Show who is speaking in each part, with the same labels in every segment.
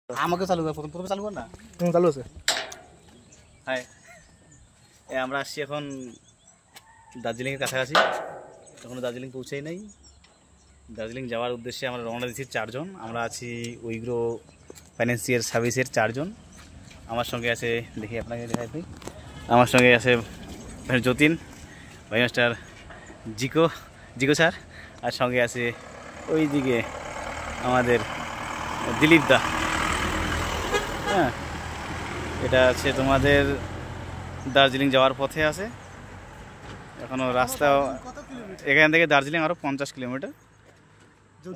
Speaker 1: আমাকে চালু কর, প্রথমে চালু কর না।
Speaker 2: চালু আছে।
Speaker 1: হাই, আমরা আসছি এখন দার্জিলিংয়ের কাছাকাছি, এখনো দার্জিলিং পৌঁছেই নাই। দার্জিলিং যাওয়ার উদ্দেশ্যে আমরা রওনা দিচ্ছি 4 জন। আমরা আছি উইগ্রো ফাইন্যান্সিয়াল সার্ভিসের 4 জন। আমার সঙ্গে আছে, দেখি আপনাকে দেখাই দিই, আমার সঙ্গে আছে ভাই যতীন, ভাই মাস্টার জিকো স্যার, আর সঙ্গে আছে ওই দিকে আমাদের দিলীপ দা। হ্যাঁ, এটা আছে তোমাদের দার্জিলিং যাওয়ার পথে আছে। এখনো রাস্তা এখান থেকে দার্জিলিং আরও 50 কিলোমিটার,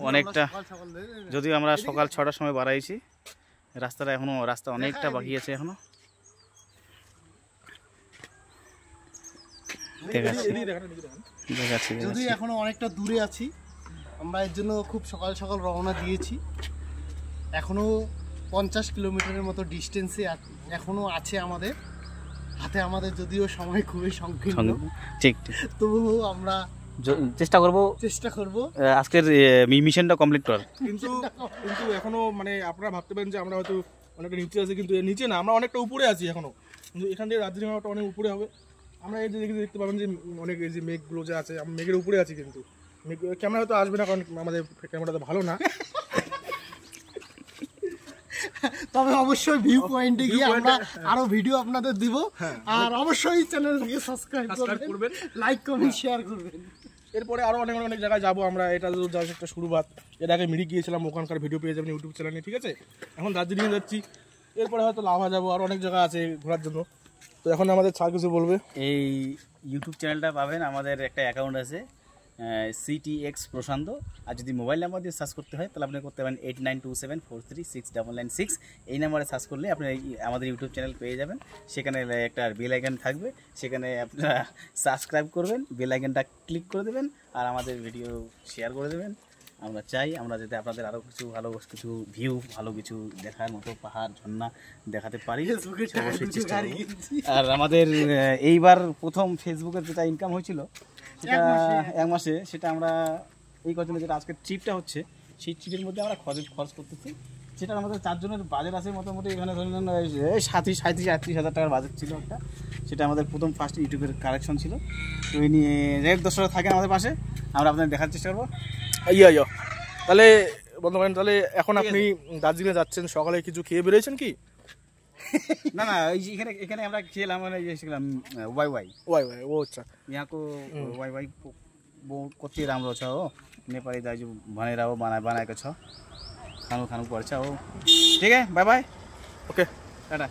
Speaker 1: অনেকটা। যদিও আমরা সকাল 6টার সময় বাড়াইছি, রাস্তাটা রাস্তা অনেকটা বাকি আছে এখনো। দেখাচ্ছি
Speaker 2: যদি এখনো অনেকটা দূরে আছি আমরা, এর জন্য খুব সকাল সকাল রওনা দিয়েছি। এখনো 50 কিলোমিটারের মতো ডিস্টেন্সে এখনো আছে আমাদের হাতে। আমাদের যদিও সময় খুবই সংকীর্ণ,
Speaker 1: ঠিক,
Speaker 2: তবুও আমরা
Speaker 1: চেষ্টা করব আজকের মিশনটা কমপ্লিট করার।
Speaker 2: কিন্তু এখনো মানে আপনারা ভাবতে পারেন যে আমরা হয়তো অনেকটা নিচে আছি, কিন্তু নিচে না, আমরা অনেকটা উপরে আছি এখনো। কিন্তু এখান থেকে দার্জিলিং অনেক উপরে হবে। আমরা এই যে দেখতে পাবেন যে অনেক এই যে মেঘগুলো যে আছে, আমরা মেঘের উপরে আছি। কিন্তু ক্যামেরা হয়তো আসবে না, কারণ আমাদের ক্যামেরাটা ভালো না। তবে অবশ্যই ভিউ পয়েন্টে গিয়ে আমরা আরো ভিডিও আপনাদের দিব। আর অবশ্যই চ্যানেলকে সাবস্ক্রাইব করবেন, লাইক কমেন্ট শেয়ার করবেন। এরপরে আরো অনেক জায়গায় যাবো আমরা। এটা জাস্ট একটা শুরুবাত। এর আগে মিরিক গিয়েছিলাম, ওখানকার ভিডিও পেয়ে যাবেন ইউটিউব চ্যানেলে, ঠিক আছে? এখন দার্জিলিং যাচ্ছি, এরপরে হয়তো লাভা যাবো, আর অনেক জায়গা আছে ঘোরার জন্য। তো এখন আমাদের স্যার কিছু বলবে।
Speaker 1: এই ইউটিউব চ্যানেলটা পাবেন, আমাদের একটা অ্যাকাউন্ট আছে CTX প্রশান্ত। আর যদি মোবাইল নাম্বার দিয়ে সার্চ করতে হয় তাহলে আপনি করতে পারেন 8927436996। এই নাম্বারে সার্চ করলে আপনি আমাদের ইউটিউব চ্যানেল পেয়ে যাবেন। সেখানে একটা বেল আইকন থাকবে, সেখানে আপনারা সাবস্ক্রাইব করবেন, বেল আইকনটা ক্লিক করে দেবেন, আর আমাদের ভিডিও শেয়ার করে দেবেন। আমরা চাই আমরা যাতে আপনাদের আরও ভালো কিছু ভিউ, ভালো কিছু দেখার মতো পাহাড় ঝর্ণা দেখাতে পারি, অবশ্যই চেষ্টা করব। আর আমাদের এইবার প্রথম ফেসবুকের যেটা ইনকাম হয়েছিল সেটা 1 মাসে, সেটা আমরা এই কদিনে যেটা আজকের ট্রিপটা হচ্ছে সেই ট্রিপের মধ্যে আমরা খরচ করতেছি। সেটা আমাদের 4 জনের বাজেট আছে মোটামুটি, এখানে ধরে নেন 37-38 হাজার টাকার বাজেট ছিল একটা। সেটা আমাদের ফার্স্ট ইউটিউবের কালেকশন ছিল। তো এই নিয়ে দর্শকরা থাকেন আমাদের পাশে, আমরা আপনাদের দেখার চেষ্টা করবো।
Speaker 2: ইয়া তাহলে বন্ধুবান, তাহলে এখন আপনি দার্জিলিংয়ে যাচ্ছেন, সকালে কিছু খেয়ে বেরিয়েছেন কি?
Speaker 1: না, এখানে আমরা খেলাম, মানে শিখলাম वाई
Speaker 2: वो अच्छा
Speaker 1: यहाँ को वाई वो कति राम्रो छ हो। नेपाली दाजु भनेर हो बनाएको छ, खानु पर्छ हो। ठीक है, बाय बाय,
Speaker 2: ओके,
Speaker 1: टाटा।